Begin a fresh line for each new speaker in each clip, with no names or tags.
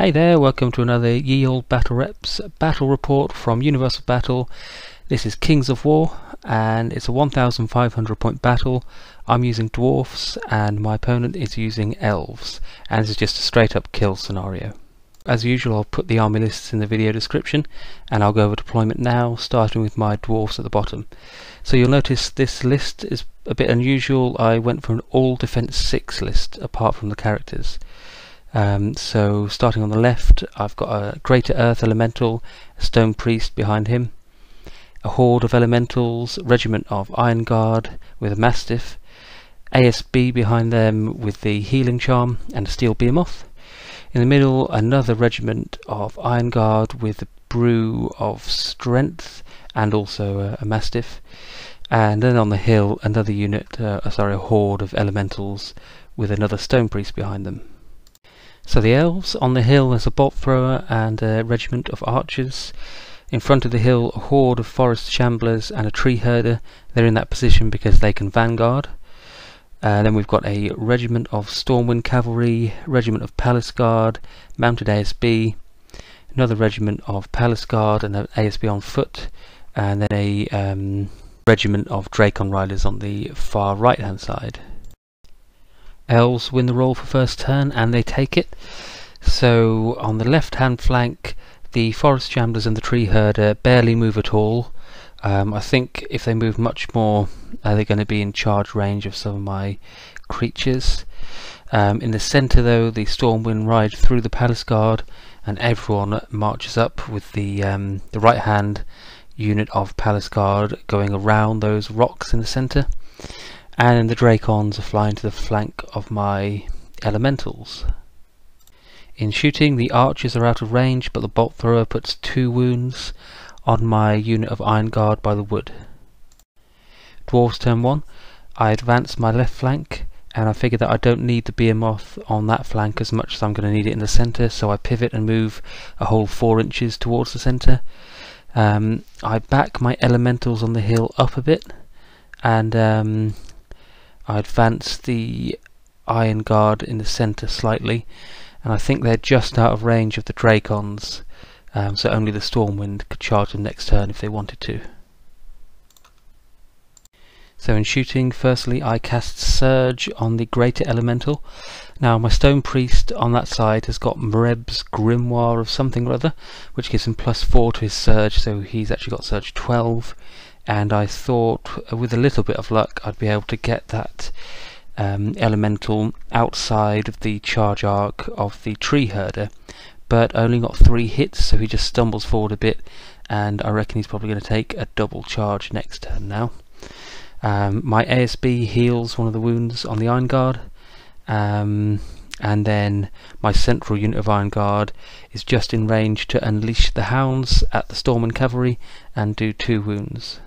Hey there, welcome to another Ye Olde Battle Reps battle report from Universal Battle. This is Kings of War and it's a 1500 point battle. I'm using Dwarfs and my opponent is using Elves, and this is just a straight up kill scenario. As usual, I'll put the army lists in the video description and I'll go over deployment now, starting with my Dwarfs at the bottom. So you'll notice this list is a bit unusual. I went for an all defense 6 list apart from the characters. So starting on the left, I've got a Greater Earth Elemental, a Stone Priest behind him, a Horde of Elementals, Regiment of Ironguard with a Mastiff, ASB behind them with the Healing Charm and a Steel Behemoth. In the middle, another Regiment of Ironguard with a Brew of Strength and also a Mastiff. And then on the hill, another unit, a Horde of Elementals with another Stone Priest behind them. So the Elves, on the hill there's a Bolt Thrower and a Regiment of Archers. In front of the hill, a Horde of Forest Shamblers and a Tree Herder. They're in that position because they can vanguard. Then we've got a Regiment of Stormwind Cavalry, Regiment of Palace Guard, Mounted ASB, another Regiment of Palace Guard and an ASB on foot, and then a Regiment of Drakon Riders on the far right hand side. Elves win the roll for first turn and they take it. So on the left hand flank, the Forest Shamblers and the Tree Herder barely move at all. I think if they move much more, they're going to be in charge range of some of my creatures. In the centre though, the Stormwind ride through the Palace Guard and everyone marches up with the right hand unit of Palace Guard going around those rocks in the centre. And the Drakons are flying to the flank of my elementals. In shooting, the archers are out of range, but the bolt thrower puts 2 wounds on my unit of Ironguard by the wood. Dwarves turn 1. I advance my left flank, and I figure that I don't need the Behemoth on that flank as much as I'm going to need it in the centre, so I pivot and move a whole 4 inches towards the centre. I back my elementals on the hill up a bit, and I advance the Ironguard in the centre slightly, and I think they're just out of range of the Drakons, so only the Stormwind could charge them next turn if they wanted to. So in shooting, firstly I cast Surge on the Greater Elemental. Now my Stone Priest on that side has got Mreb's Grimoire of something or other, which gives him +4 to his Surge, so he's actually got Surge 12. And I thought with a little bit of luck I'd be able to get that elemental outside of the charge arc of the Tree Herder, but only got 3 hits, so he just stumbles forward a bit, and I reckon he's probably going to take a double charge next turn now. My ASB heals one of the wounds on the Ironguard, and then my central unit of Ironguard is just in range to unleash the Hounds at the Stormwind Cavalry and do 2 wounds.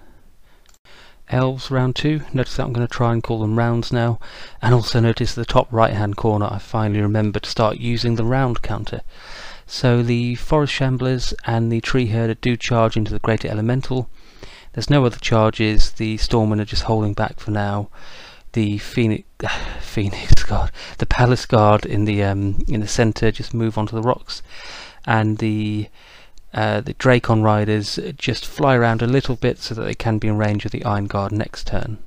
Elves round 2, notice that I'm going to try and call them rounds now, and also notice the top right hand corner I finally remembered to start using the round counter. So the Forest Shamblers and the Tree Herder do charge into the Greater Elemental. There's no other charges, the Stormwind are just holding back for now. The the Palace Guard in the centre just move onto the rocks, and the Drakon Riders just fly around a little bit so that they can be in range of the Ironguard next turn.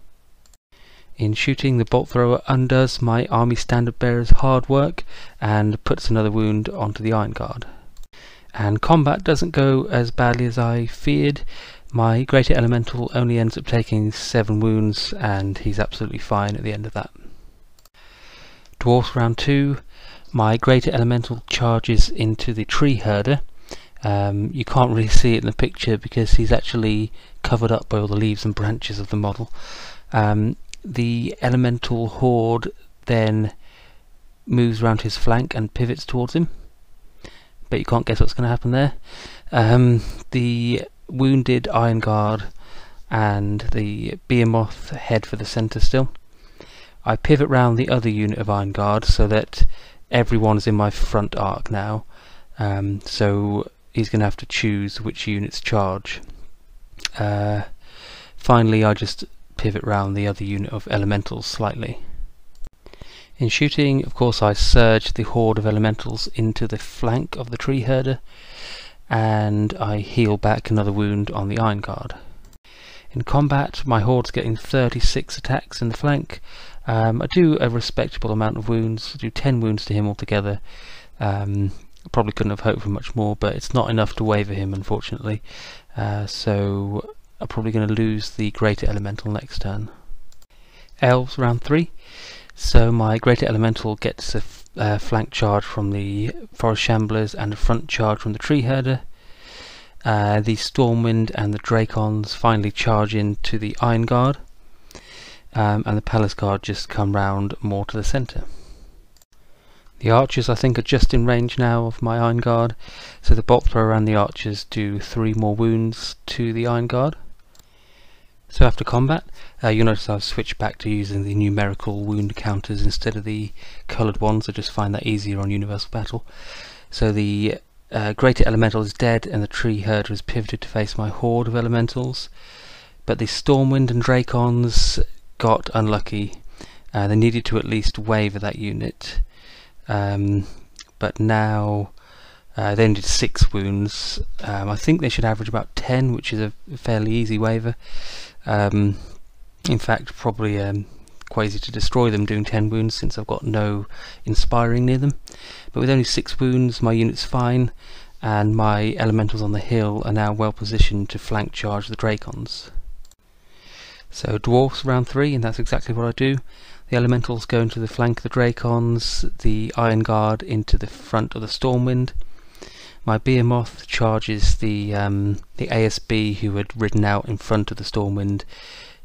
In shooting, the Bolt Thrower undoes my Army Standard Bearer's hard work and puts another wound onto the Ironguard. And combat doesn't go as badly as I feared. My Greater Elemental only ends up taking 7 wounds and he's absolutely fine at the end of that. Dwarfs round 2, my Greater Elemental charges into the Tree Herder. You can't really see it in the picture because he's actually covered up by all the leaves and branches of the model. The Elemental Horde then moves around his flank and pivots towards him, but you can't guess what's going to happen there. The wounded Ironguard and the Behemoth head for the centre still. I pivot round the other unit of Ironguard so that everyone is in my front arc now, so he's going to have to choose which units charge. Finally I just pivot round the other unit of elementals slightly. In shooting, of course, I surge the horde of elementals into the flank of the tree herder, and I heal back another wound on the Ironguard. In combat, my horde's getting 36 attacks in the flank. I do a respectable amount of wounds, I do 10 wounds to him altogether. Probably couldn't have hoped for much more, but it's not enough to waver him, unfortunately. So I'm probably going to lose the Greater Elemental next turn. Elves, round 3. So my Greater Elemental gets a flank charge from the Forest Shamblers and a front charge from the Tree Herder. The Stormwind and the Drakons finally charge into the Ironguard, and the Palace Guard just come round more to the centre. The archers, I think, are just in range now of my Ironguard, so the bolt thrower and the archers do 3 more wounds to the Ironguard. So after combat, you'll notice I've switched back to using the numerical wound counters instead of the coloured ones. I just find that easier on Universal Battle. So the Greater Elemental is dead, and the Tree Herder is pivoted to face my horde of elementals. But the Stormwind and Drakons got unlucky. They needed to at least waver that unit. But now they only did 6 wounds. I think they should average about 10, which is a fairly easy waver. In fact, probably quite easy to destroy them doing 10 wounds, since I've got no inspiring near them. But with only 6 wounds, my unit's fine, and my elementals on the hill are now well positioned to flank charge the Drakons. So Dwarfs, round 3, and that's exactly what I do. The elementals go into the flank of the Drakons, the Ironguard into the front of the Stormwind. My Behemoth charges the ASB who had ridden out in front of the Stormwind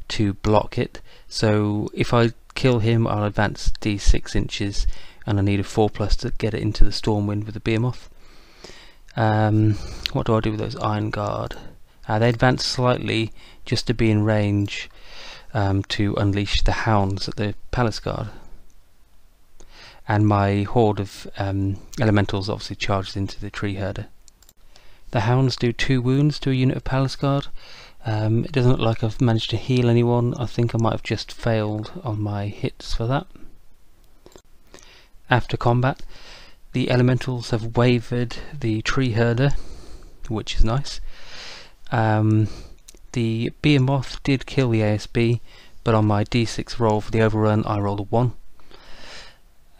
to block it. So if I kill him, I'll advance d6 inches, and I need a 4+ to get it into the Stormwind with the Behemoth. What do I do with those Ironguard? They advance slightly just to be in range to unleash the hounds at the Palace Guard. And my horde of elementals obviously charges into the Tree Herder. The hounds do 2 wounds to a unit of Palace Guard. It doesn't look like I've managed to heal anyone. I think I might have just failed on my hits for that. After combat, the elementals have wavered the Tree Herder, which is nice. The Behemoth did kill the ASB, but on my d6 roll for the overrun I rolled a 1.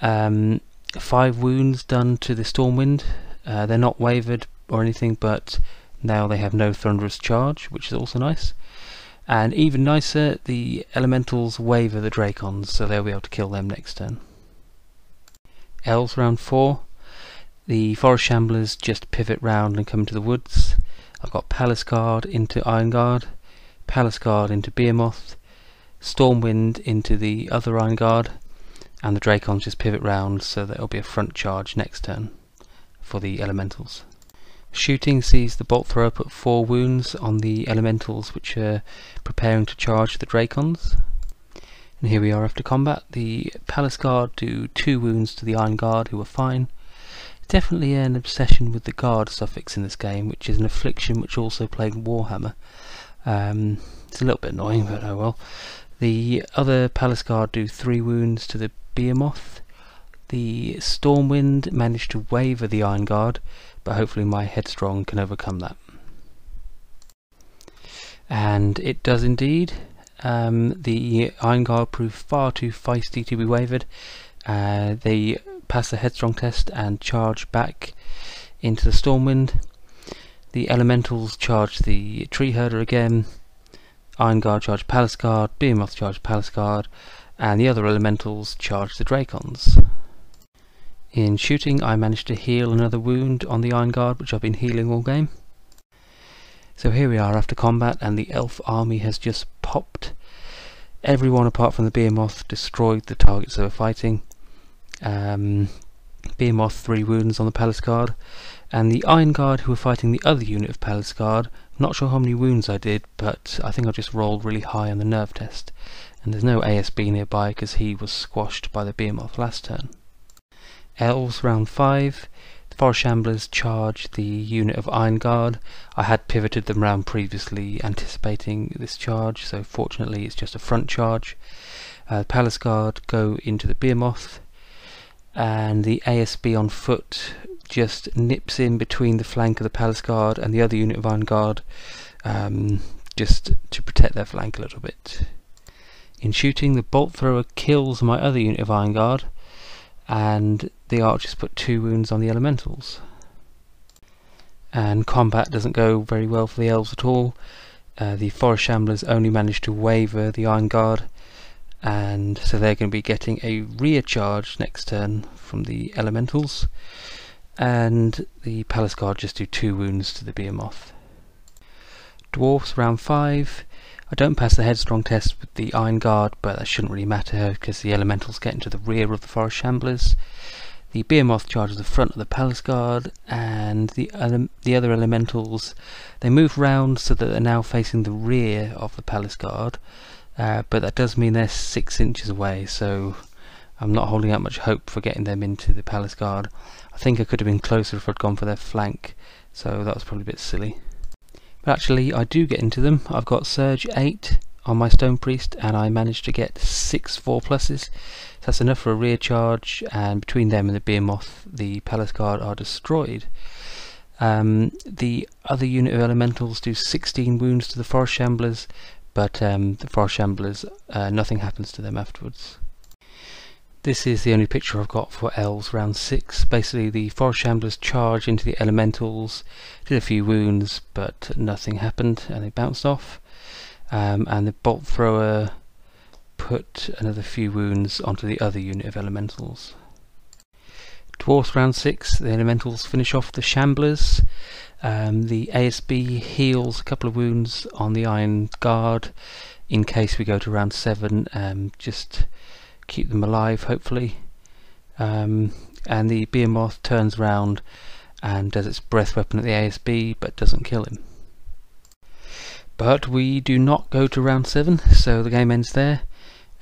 5 wounds done to the Stormwind. They're not wavered or anything, but now they have no thunderous charge, which is also nice. And even nicer, the elementals waver the Drakons, so they'll be able to kill them next turn. Elves, round 4. The Forest Shamblers just pivot round and come into the woods. I've got Palace Guard into Ironguard, Palace Guard into Behemoth, Stormwind into the other Ironguard, and the Drakons just pivot round, so there'll be a front charge next turn for the elementals. Shooting sees the bolt thrower put 4 wounds on the elementals which are preparing to charge the Drakons. And here we are after combat. The Palace Guard do 2 wounds to the Ironguard, who are fine. Definitely an obsession with the guard suffix in this game, which is an affliction which also plagued Warhammer. It's a little bit annoying, but oh well. The other Palace Guard do 3 wounds to the Behemoth. The Stormwind managed to waver the Ironguard, but hopefully my Headstrong can overcome that. And it does indeed. The Ironguard proved far too feisty to be wavered. They pass the Headstrong test and charge back into the Stormwind. The Elementals charge the Tree Herder again. Ironguard charge Palace Guard, Behemoth charge Palace Guard, and the other Elementals charge the Drakons. In shooting, I managed to heal another wound on the Ironguard, which I've been healing all game. So here we are after combat, and the Elf army has just popped. Everyone apart from the Behemoth destroyed the targets they were fighting. Behemoth 3 wounds on the Palace Guard, and the Ironguard, who were fighting the other unit of Palace Guard, not sure how many wounds I did, but I think I just rolled really high on the nerve test, and there's no ASB nearby because he was squashed by the Behemoth last turn. Elves, round 5. The Forest Shamblers charge the unit of Ironguard. I had pivoted them round previously anticipating this charge, so fortunately it's just a front charge. Palace Guard go into the Behemoth. and the ASB on foot just nips in between the flank of the Palace Guard and the other unit of Ironguard, just to protect their flank a little bit. In shooting, the bolt thrower kills my other unit of Ironguard, and the archers put 2 wounds on the elementals. And combat doesn't go very well for the elves at all. The forest shamblers only managed to waver the Ironguard, and so they're going to be getting a rear charge next turn from the elementals, and the Palace Guard just do 2 wounds to the Behemoth. Dwarfs, round 5. I don't pass the headstrong test with the Ironguard, but that shouldn't really matter because the elementals get into the rear of the forest shamblers. The Behemoth charges the front of the Palace Guard, and the other elementals, they move round so that they're now facing the rear of the Palace Guard, but that does mean they're 6 inches away, so I'm not holding out much hope for getting them into the Palace Guard. I think I could have been closer if I'd gone for their flank, so that was probably a bit silly. But actually I do get into them. I've got Surge 8 on my Stone Priest, and I managed to get 6 4+s. So that's enough for a rear charge, and between them and the Behemoth, the Palace Guard are destroyed. The other unit of elementals do 16 wounds to the Forest Shamblers, but the Forest Shamblers, nothing happens to them afterwards. This is the only picture I've got for Elves round 6. Basically the Forest Shamblers charge into the elementals, did a few wounds, but nothing happened and they bounced off. And the bolt thrower put another few wounds onto the other unit of elementals. Dwarfs round 6, the elementals finish off the Shamblers. The ASB heals a couple of wounds on the Iron Guard in case we go to round 7, just keep them alive hopefully. And the Behemoth turns round and does its breath weapon at the ASB but doesn't kill him. But we do not go to round 7, so the game ends there,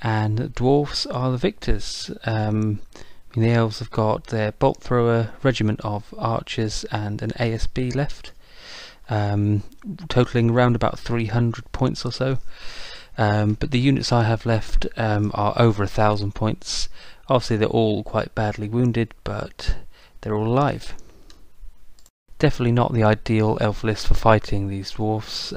and the Dwarfs are the victors. The Elves have got their bolt thrower, regiment of archers and an ASB left, totaling around about 300 points or so. But the units I have left are over 1,000 points. Obviously they're all quite badly wounded, but they're all alive. Definitely not the ideal elf list for fighting these dwarfs.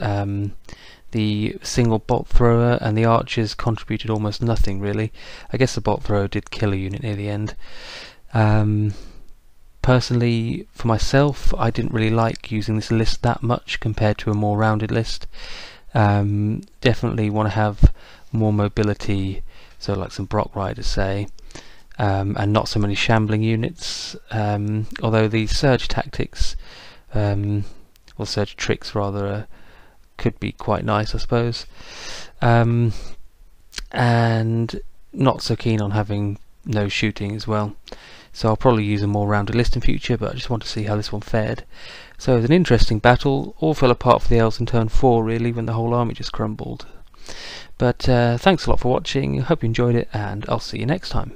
The single bolt thrower and the archers contributed almost nothing really. I guess the bolt thrower did kill a unit near the end. Personally, for myself, I didn't really like using this list that much compared to a more rounded list. Definitely want to have more mobility, so like some Drakon Riders say, and not so many shambling units, although the surge tactics, or surge tricks rather, could be quite nice I suppose, and not so keen on having no shooting as well, so I'll probably use a more rounded list in future, but I just want to see how this one fared. So it was an interesting battle, all fell apart for the Elves in turn 4 really, when the whole army just crumbled. But thanks a lot for watching, hope you enjoyed it, and I'll see you next time.